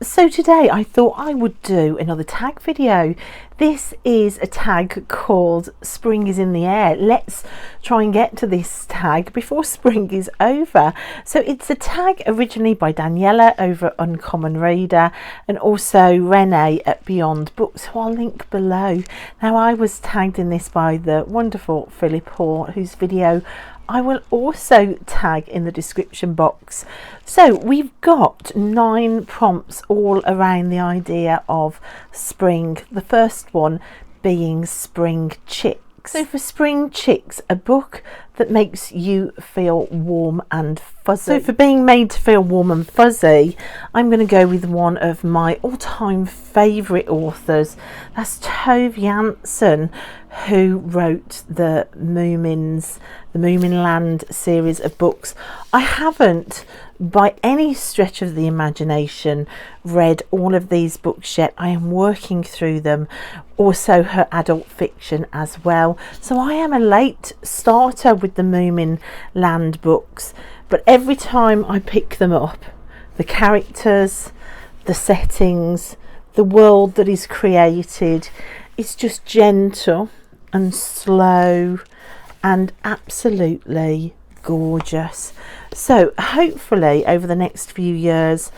So today I thought I would do another tag video. This is a tag called Spring is in the Air. Let's try and get to this tag before spring is over. So it's a tag originally by Daniela over at Uncommon Reader and also Renee at Beyond Books, who I'll link below. Now I was tagged in this by the wonderful Philip Hoare, whose video I will also tag in the description box. So we've got 9 prompts all around the idea of spring. The first one being spring chicks. So for spring chicks, a book that makes you feel warm and fuzzy. So for being made to feel warm and fuzzy, I'm going to go with one of my all-time favourite authors. That's Tove Jansson, who wrote the Moomin Land series of books. I haven't, by any stretch of the imagination, read all of these books yet. I am working through them. Also her adult fiction as well. So I am a late starter with the Moomin Land books, but every time I pick them up, the characters, the settings, the world that is created, it's just gentle and slow and absolutely gorgeous. So hopefully over the next few years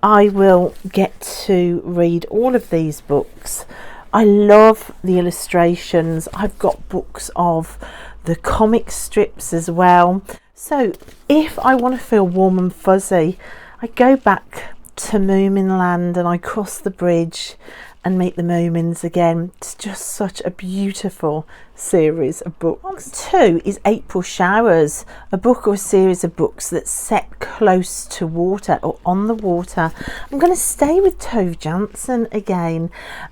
I will get to read all of these books. I love the illustrations. I've got books of the comic strips as well. So if I want to feel warm and fuzzy, I go back to Moomin Land and I cross the bridge and meet the Moomins again. It's just such a beautiful series of books. 2 is April Showers, a book or a series of books that's set close to water or on the water. I'm going to stay with Tove Jansson again.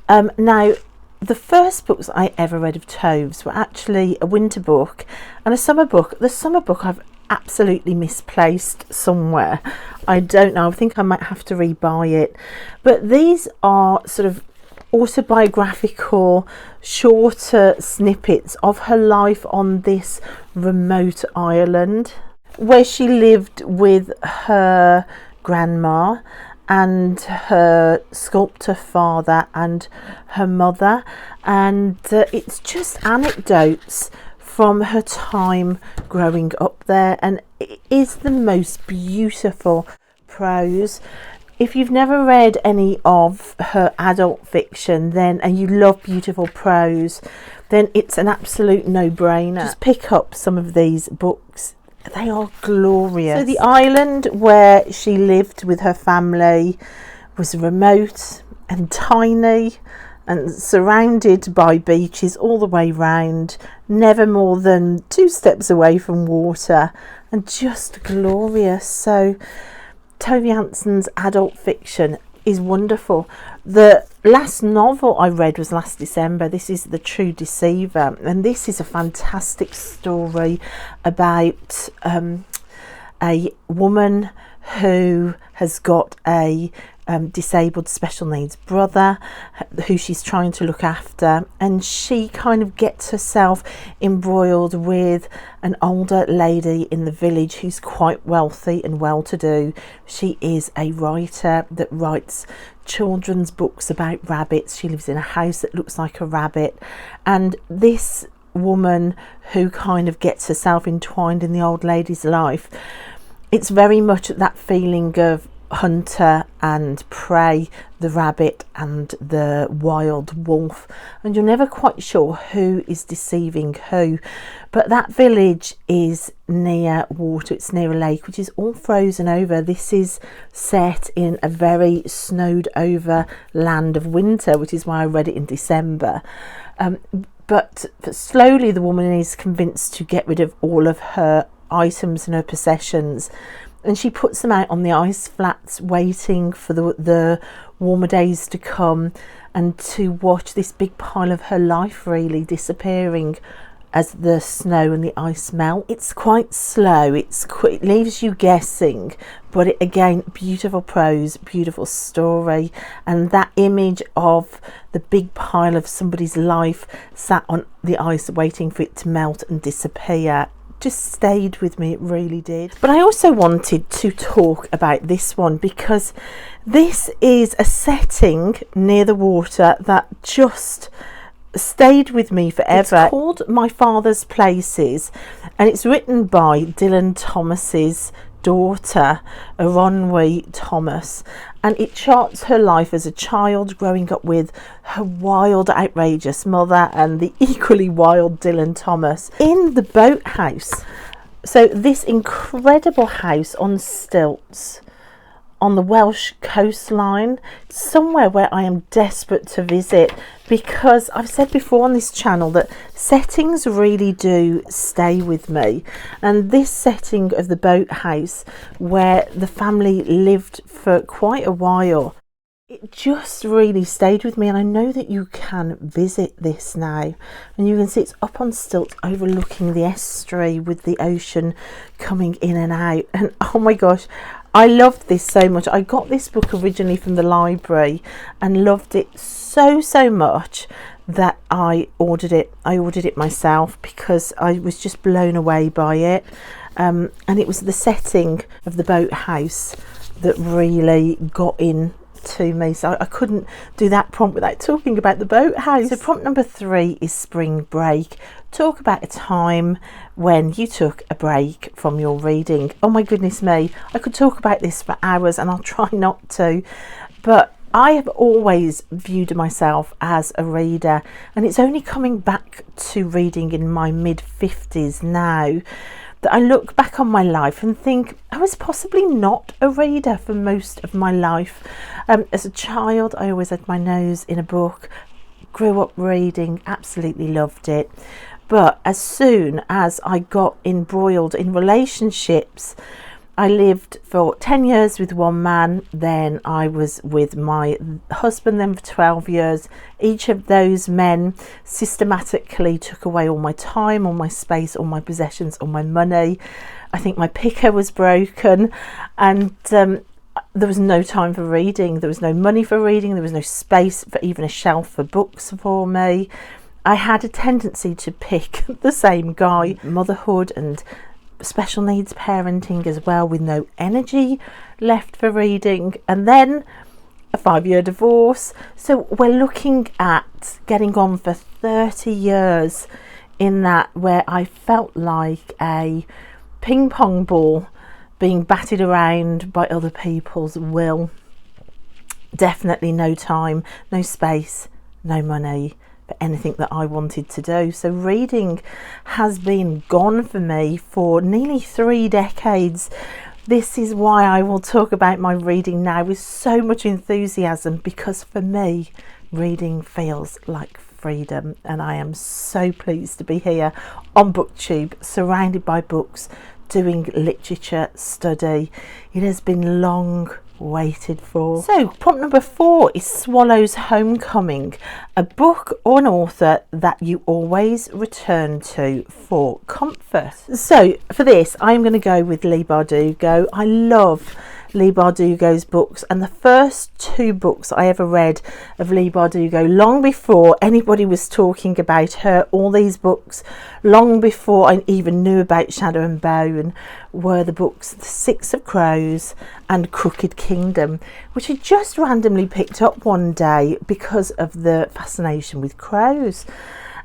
Now, the first books I ever read of Tove's were actually a winter book and a summer book. The summer book I've absolutely misplaced somewhere. I don't know. I think I might have to rebuy it. But these are sort of autobiographical, shorter snippets of her life on this remote island where she lived with her grandma and her sculptor father and her mother, and it's just anecdotes from her time growing up there, and it is the most beautiful prose. If you've never read any of her adult fiction then and you love beautiful prose, then it's an absolute no-brainer. Just pick up some of these books. They are glorious. So the island where she lived with her family was remote and tiny and surrounded by beaches all the way round, never more than 2 steps away from water, and just glorious. So Tove Jansson's adult fiction is wonderful. The last novel I read was last December. This is The True Deceiver, and this is a fantastic story about a woman who has got a disabled special needs brother who she's trying to look after, and she kind of gets herself embroiled with an older lady in the village who's quite wealthy and well-to-do. She is a writer that writes children's books about rabbits. She lives in a house that looks like a rabbit, and this woman who kind of gets herself entwined in the old lady's life, it's very much that feeling of hunter and prey, the rabbit and the wild wolf, and you're never quite sure who is deceiving who. But that village is near water, it's near a lake which is all frozen over. This is set in a very snowed over land of winter, which is why I read it in December. But slowly the woman is convinced to get rid of all of her items and her possessions, and she puts them out on the ice flats waiting for the warmer days to come and to watch this big pile of her life really disappearing as the snow and the ice melt. It's quite slow, it leaves you guessing, but again, beautiful prose, beautiful story, and that image of the big pile of somebody's life sat on the ice waiting for it to melt and disappear, just stayed with me, it really did. But I also wanted to talk about this one because this is a setting near the water that just stayed with me forever. It's called My Father's Places, and it's written by Dylan Thomas's daughter, Aronwy Thomas, and it charts her life as a child growing up with her wild, outrageous mother and the equally wild Dylan Thomas in the boathouse. So this incredible house on stilts on the Welsh coastline, somewhere where I am desperate to visit, because I've said before on this channel that settings really do stay with me, and this setting of the boathouse where the family lived for quite a while, it just really stayed with me. And I know that you can visit this now, and you can see it's up on stilts overlooking the estuary with the ocean coming in and out, and oh my gosh, I loved this so much. I got this book originally from the library and loved it so much that I ordered it. I ordered it myself because I was just blown away by it. And it was the setting of the boathouse that really got in to me, so I couldn't do that prompt without talking about the boathouse. So prompt number 3 is spring break. Talk about a time when you took a break from your reading. Oh my goodness me, I could talk about this for hours and I'll try not to, but I have always viewed myself as a reader, and it's only coming back to reading in my mid-50s now that I look back on my life and think I was possibly not a reader for most of my life. As a child, I always had my nose in a book, grew up reading, absolutely loved it. But as soon as I got embroiled in relationships, I lived for 10 years with one man, then I was with my husband then for 12 years. Each of those men systematically took away all my time, all my space, all my possessions, all my money. I think my picker was broken, and there was no time for reading. There was no money for reading. There was no space for even a shelf for books for me. I had a tendency to pick the same guy. Motherhood and special needs parenting as well, with no energy left for reading, and then a 5-year divorce. So we're looking at getting on for 30 years in that, where I felt like a ping pong ball being batted around by other people's will. Definitely no time, no space, no money for anything that I wanted to do. So reading has been gone for me for nearly 3 decades. This is why I will talk about my reading now with so much enthusiasm, because for me, reading feels like freedom, and I am so pleased to be here on BookTube, surrounded by books, doing literature study. It has been long waited for. So prompt number 4 is Swallow's Homecoming, a book or an author that you always return to for comfort. So for this, I'm going to go with Leigh Bardugo. I love Leigh Bardugo's books, and the first 2 books I ever read of Leigh Bardugo, long before anybody was talking about her, all these books, long before I even knew about Shadow and Bone, were the books The Six of Crows and Crooked Kingdom, which I just randomly picked up one day because of the fascination with crows.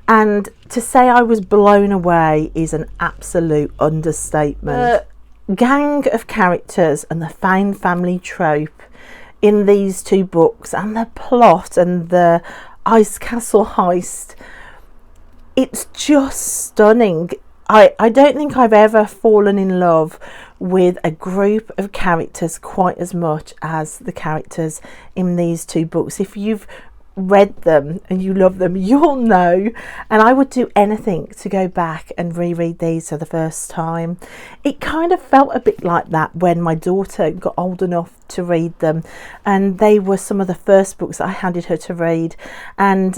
And to say I was blown away is an absolute understatement. Gang of characters and the found family trope in these 2 books, and the plot and the ice castle heist, it's just stunning. I don't think I've ever fallen in love with a group of characters quite as much as the characters in these 2 books. If you've read them and you love them, you'll know, and I would do anything to go back and reread these for the first time. It kind of felt a bit like that when my daughter got old enough to read them, and they were some of the first books that I handed her to read, and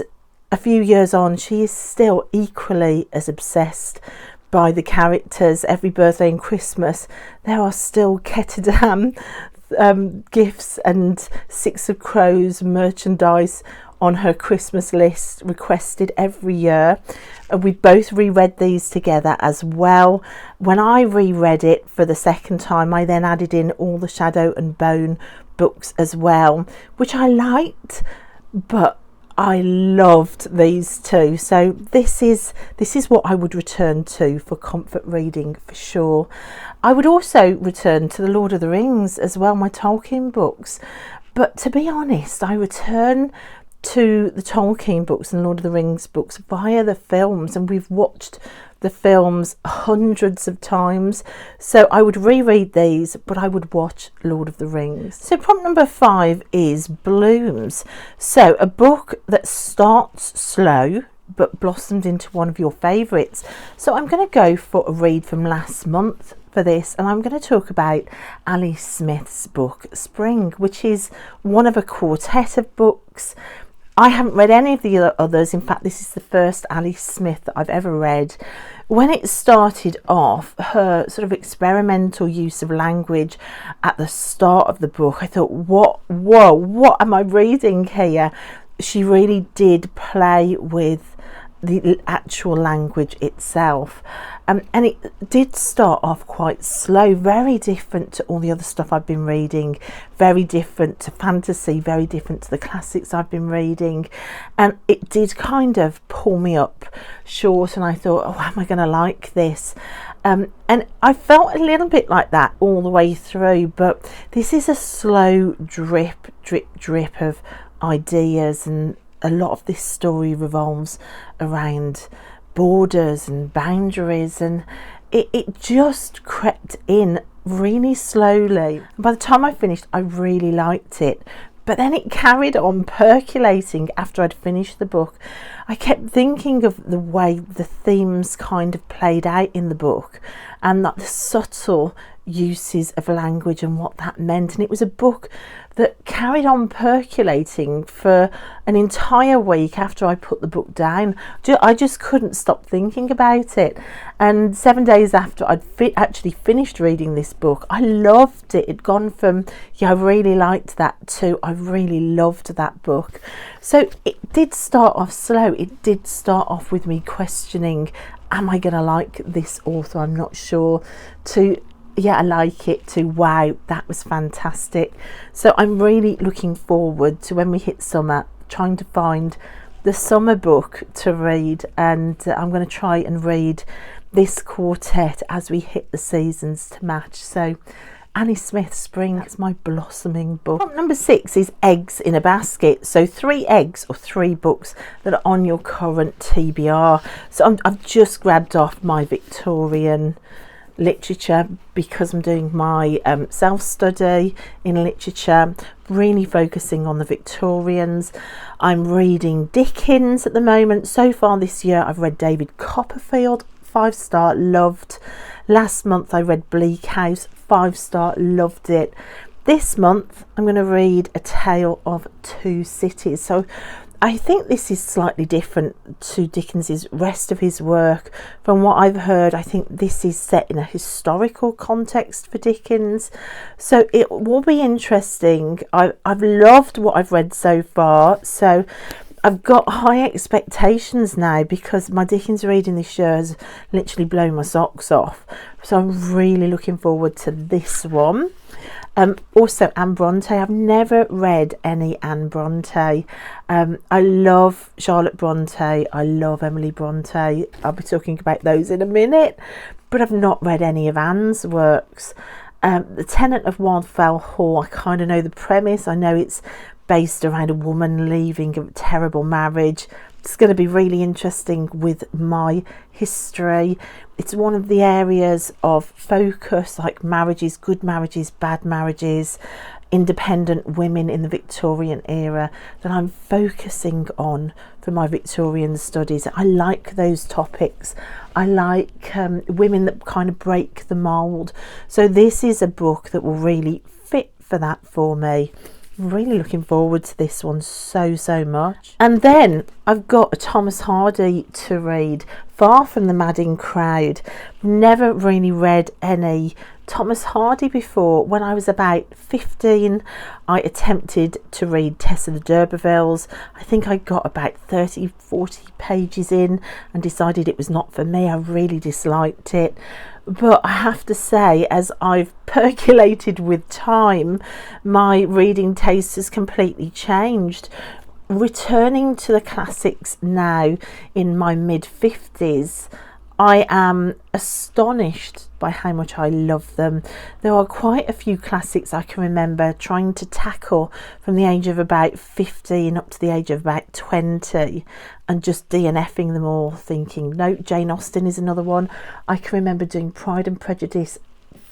a few years on she is still equally as obsessed by the characters. Every birthday and Christmas there are still Ketterdam gifts and Six of Crows merchandise on her Christmas list requested every year. And we both reread these together as well. When I reread it for the second time, I then added in all the Shadow and Bone books as well, which I liked, but I loved these two. So this is what I would return to for comfort reading for sure. I would also return to the Lord of the Rings as well, my Tolkien books. But to be honest, I return to the Tolkien books and Lord of the Rings books via the films, and we've watched the films hundreds of times. So I would reread these, but I would watch Lord of the Rings. So prompt number 5 is Blooms. So a book that starts slow but blossomed into one of your favourites. So I'm going to go for a read from last month for this, and I'm going to talk about Ali Smith's book Spring, which is one of a quartet of books. I haven't read any of the others. In fact, this is the first Ali Smith that I've ever read. When it started off, her sort of experimental use of language at the start of the book, I thought, what am I reading here? She really did play with the actual language itself. And it did start off quite slow, very different to all the other stuff I've been reading, very different to fantasy, very different to the classics I've been reading. And it did kind of pull me up short, and I thought, oh, am I going to like this? And I felt a little bit like that all the way through, but this is a slow drip of ideas, and a lot of this story revolves around borders and boundaries, and it just crept in really slowly. By the time I finished, I really liked it, but then it carried on percolating after I'd finished the book. I kept thinking of the way the themes kind of played out in the book, and that the subtle uses of language and what that meant. And it was a book that carried on percolating for an entire week after I put the book down. I just couldn't stop thinking about it. And 7 days after I'd actually finished reading this book, I loved it. It'd gone from, yeah, I really liked that, to I really loved that book. So it did start off slow. It did start off with me questioning, am I going to like this author? I'm not sure. To yeah, I like it, to wow, that was fantastic. So I'm really looking forward to when we hit summer, trying to find the summer book to read, and I'm going to try and read this quartet as we hit the seasons to match. So Ali Smith Spring, that's my blossoming book. Prompt number 6 is Eggs in a Basket. So 3 eggs or 3 books that are on your current TBR. So I've just grabbed off my Victorian literature because I'm doing my self-study in literature, really focusing on the Victorians. I'm reading Dickens at the moment. So far this year I've read David Copperfield, 5-star, loved. Last month I read Bleak House, 5-star, loved it. This month I'm going to read A Tale of Two Cities. So I think this is slightly different to Dickens's rest of his work. From what I've heard, I think this is set in a historical context for Dickens. So it will be interesting. I've loved what I've read so far. So I've got high expectations now because my Dickens reading this year has literally blown my socks off. So I'm really looking forward to this one. Also Anne Bronte. I've never read any Anne Bronte. I love Charlotte Bronte. I love Emily Bronte. I'll be talking about those in a minute. But I've not read any of Anne's works. The Tenant of Wildfell Hall, I kind of know the premise. I know it's based around a woman leaving a terrible marriage. It's going to be really interesting with my history. It's one of the areas of focus, like marriages, good marriages, bad marriages, independent women in the Victorian era, that I'm focusing on for my Victorian studies. I like those topics. I like women that kind of break the mould. So this is a book that will really fit for that for me. Really looking forward to this one so much. And then I've got a Thomas Hardy to read, far from the madding crowd. Never really read any Thomas Hardy before. When I was about 15, I attempted to read Tess of the D'Urbervilles. I think I got about 30-40 pages in and decided it was not for me. I really disliked it. But I have to say, as I've percolated with time, my reading taste has completely changed. Returning to the classics now in my mid-50s, I am astonished by how much I love them. There are quite a few classics I can remember trying to tackle from the age of about 15 up to the age of about 20 and just DNFing them all, thinking, no. Jane Austen is another one. I can remember doing Pride and Prejudice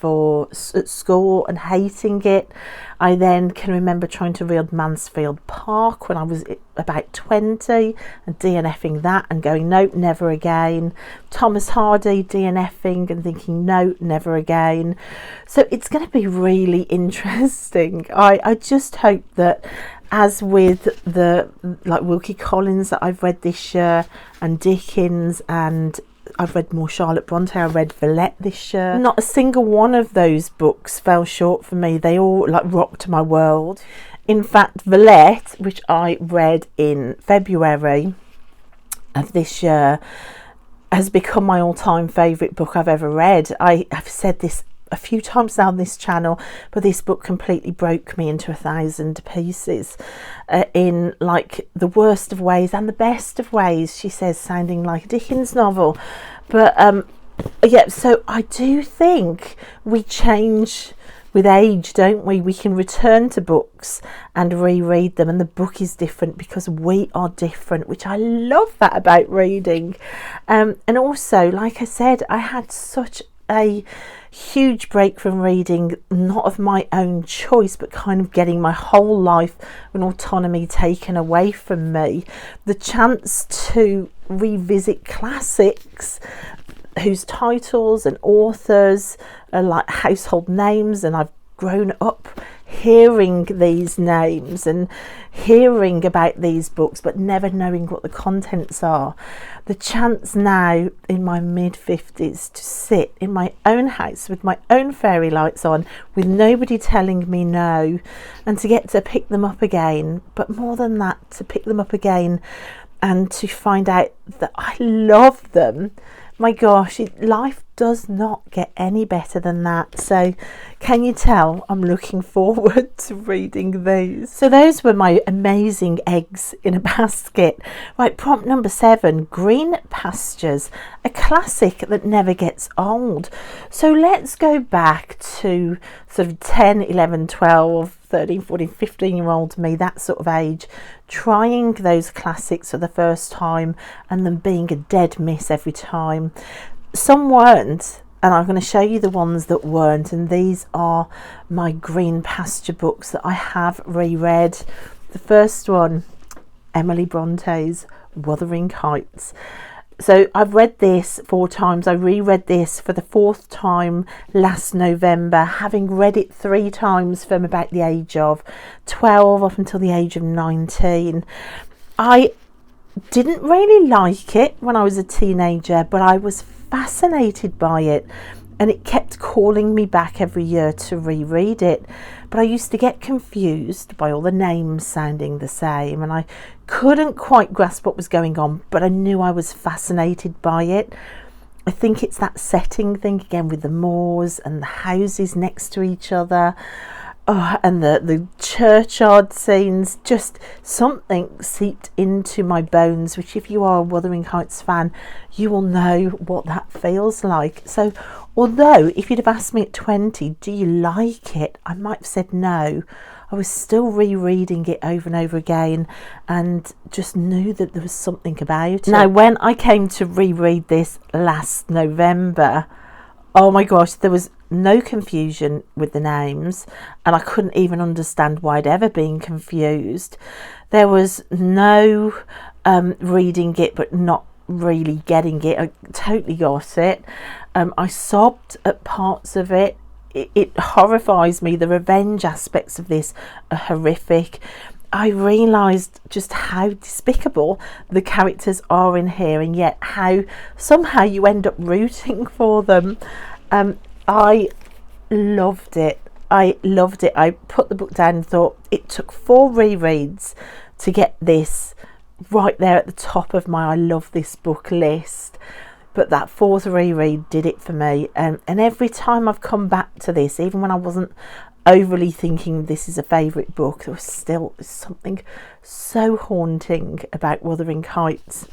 at school and hating it. I then can remember trying to read Mansfield Park when I was about 20 and DNFing that and going, no, never again. Thomas Hardy, DNFing and thinking, no, never again. So it's going to be really interesting. I just hope that, as with the like Wilkie Collins that I've read this year and Dickens, and I've read more Charlotte Bronte, I read Villette this year, not a single one of those books fell short for me. They all like rocked my world. In fact, Villette, which I read in February of this year, has become my all-time favourite book I've ever read. I have said this a few times now on this channel, but this book completely broke me into 1,000 pieces in like the worst of ways and the best of ways, she says, sounding like a Dickens novel. But yeah, so I do think we change with age, don't we? We can return to books and reread them, and the book is different because we are different, which I love that about reading. And also, like I said, I had such a huge break from reading, not of my own choice, but kind of getting my whole life and autonomy taken away from me. The chance to revisit classics whose titles and authors are like household names, and I've grown up hearing these names and hearing about these books but never knowing what the contents are. The chance now in my mid-50s to sit in my own house with my own fairy lights on, with nobody telling me no, and to get to pick them up again, but more than that, to pick them up again and to find out that I love them. My gosh, life does not get any better than that. So can you tell I'm looking forward to reading these? So those were my amazing eggs in a basket. Right, prompt number 7, Green Pastures, a classic that never gets old. So let's go back to sort of 10, 11, 12, 13, 14, 15-year-old me, that sort of age, trying those classics for the first time and them being a dead miss every time. Some weren't, and I'm going to show you the ones that weren't, and these are my Green Pasture books that I have reread. The first one, Emily Bronte's Wuthering Heights. So I've read this 4 times. I reread this for the 4th time last November, having read it 3 times from about the age of 12 up until the age of 19. I didn't really like it when I was a teenager, but I was fascinated by it, and it kept calling me back every year to reread it. But I used to get confused by all the names sounding the same, and I couldn't quite grasp what was going on, but I knew I was fascinated by it. I think it's that setting thing again, with the moors and the houses next to each other. Oh, and the churchyard scenes, just something seeped into my bones, which if you are a Wuthering Heights fan, you will know what that feels like. So although if you'd have asked me at 20, do you like it, I might have said no, I was still rereading it over and over again and just knew that there was something about it. Now, when I came to reread this last November, oh my gosh, there was no confusion with the names, and I couldn't even understand why I'd ever been confused. There was no reading it but not really getting it. I totally got it. I sobbed at parts of it. It horrifies me. The revenge aspects of this are horrific. I realised just how despicable the characters are in here, and yet how somehow you end up rooting for them. I loved it. I loved it. I put the book down and thought it took 4 rereads to get this right there at the top of my I love this book list. But that 4th reread did it for me. And every time I've come back to this, even when I wasn't overly thinking this is a favourite book, there was still something so haunting about Wuthering Heights.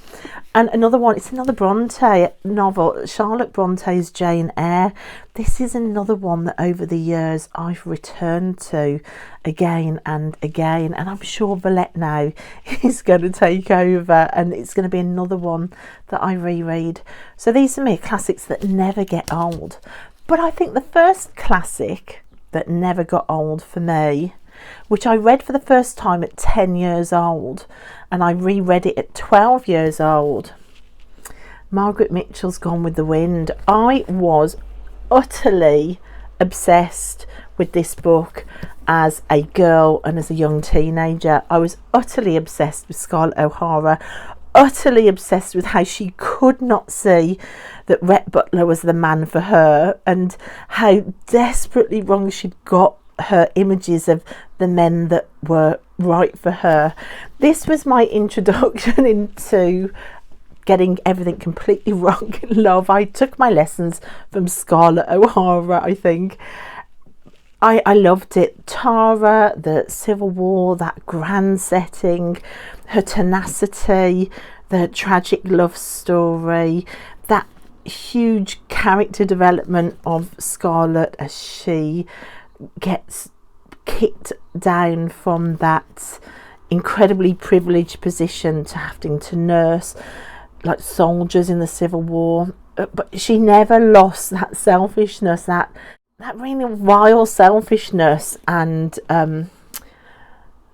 And another one, it's another Bronte novel, Charlotte Bronte's Jane Eyre. This is another one that over the years I've returned to again and again, and I'm sure Villette now is going to take over and it's going to be another one that I reread. So these are me classics that never get old. But I think the first classic that never got old for me, which I read for the first time at 10 years old and I reread it at 12 years old, Margaret Mitchell's Gone with the Wind. I was utterly obsessed with this book as a girl and as a young teenager. I was utterly obsessed with Scarlett O'Hara, utterly obsessed with how she could not see that Rhett Butler was the man for her, and how desperately wrong she'd got her images of the men that were right for her. This was my introduction into getting everything completely wrong in love. I took my lessons from Scarlett O'Hara, I think. I loved it. Tara, the Civil War, that grand setting, her tenacity, the tragic love story, that huge character development of Scarlett as she gets kicked down from that incredibly privileged position to having to nurse like soldiers in the Civil War. But she never lost that selfishness, that really vile selfishness and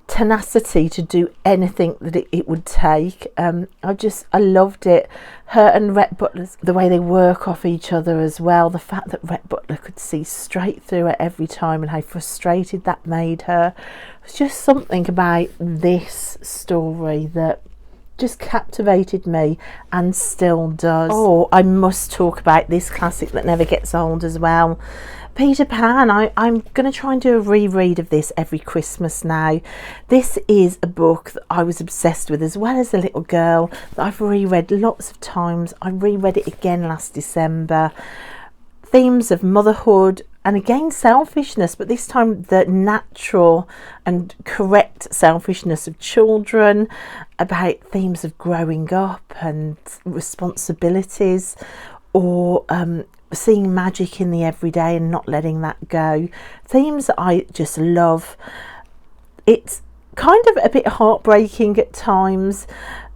tenacity to do anything that it would take. I loved it. Her and Rhett Butler, the way they work off each other as well, the fact that Rhett Butler could see straight through her every time and how frustrated that made her. It was just something about this story that just captivated me and still does. Oh, I must talk about this classic that never gets old as well, Peter Pan. I'm going to try and do a reread of this every Christmas now. This is a book that I was obsessed with as well as a little girl, that I've reread lots of times. I reread it again last December. Themes of motherhood and again selfishness, but this time the natural and correct selfishness of children, about themes of growing up and responsibilities, or seeing magic in the everyday and not letting that go. Themes that I just love. It's kind of a bit heartbreaking at times,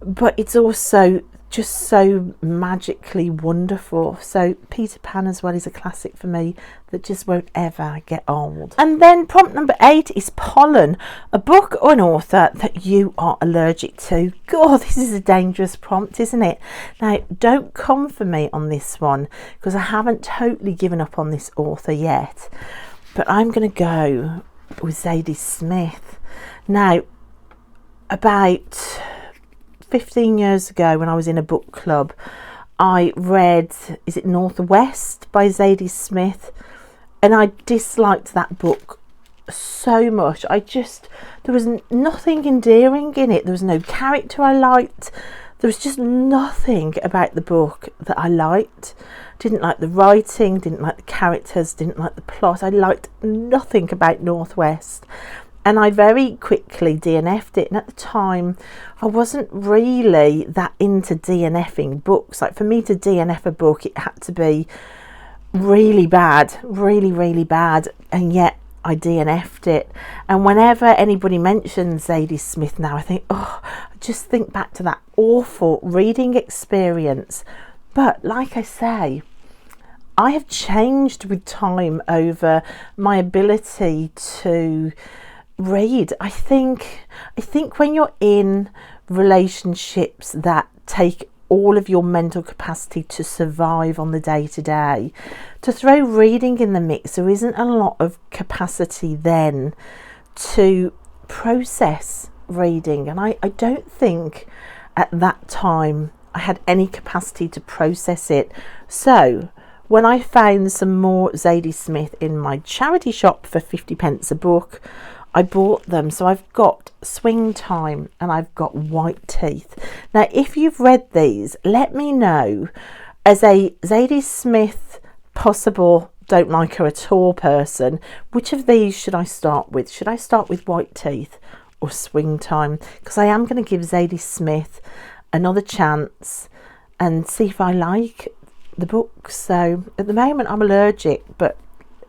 but it's also just so magically wonderful. So Peter Pan as well is a classic for me that just won't ever get old. And then prompt number 8 is Pollen, a book or an author that you are allergic to. God, this is a dangerous prompt, isn't it? Now, don't come for me on this one, because I haven't totally given up on this author yet, but I'm going to go with Zadie Smith. Now, about 15 years ago when I was in a book club, I read, is it Northwest by Zadie Smith, and I disliked that book so much. There was nothing endearing in it. There was no character I liked. There was just nothing about the book that I liked. Didn't like the writing, didn't like the characters, didn't like the plot. I liked nothing about Northwest. And I very quickly DNF'd it. And at the time, I wasn't really that into DNFing books. Like, for me to DNF a book, it had to be really bad, really, really bad. And yet I DNF'd it. And whenever anybody mentions Zadie Smith now, I think, oh, I just think back to that awful reading experience. But like I say, I have changed with time over my ability to read. I think when you're in relationships that take all of your mental capacity to survive on the day-to-day, to throw reading in the mix, there isn't a lot of capacity then to process reading, and I don't think at that time I had any capacity to process it. So when I found some more Zadie Smith in my charity shop for 50p a book, I bought them. So I've got Swing Time and I've got White Teeth. Now if you've read these, let me know. As a Zadie Smith possible don't like her at all person, which of these should I start with? Should I start with White Teeth or Swing Time? Because I am going to give Zadie Smith another chance and see if I like the book. So at the moment I'm allergic, but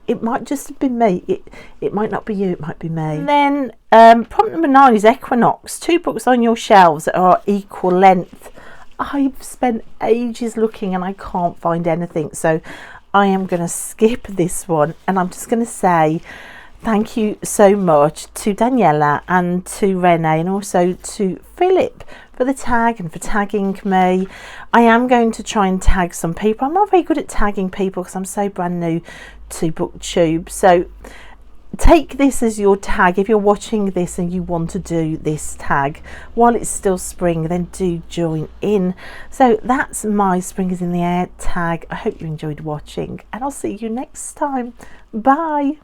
it might just have been me. It might not be you, it might be me. And then prompt number 9 is Equinox. 2 books on your shelves that are equal length. I've spent ages looking and I can't find anything, so I am going to skip this one, and I'm just going to say thank you so much to Daniela and to Renee and also to Philip for the tag and for tagging me. I am going to try and tag some people. I'm not very good at tagging people because I'm so brand new to BookTube. So take this as your tag. If you're watching this and you want to do this tag while it's still spring, then do join in. So that's my Spring is in the Air tag. I hope you enjoyed watching, and I'll see you next time. Bye.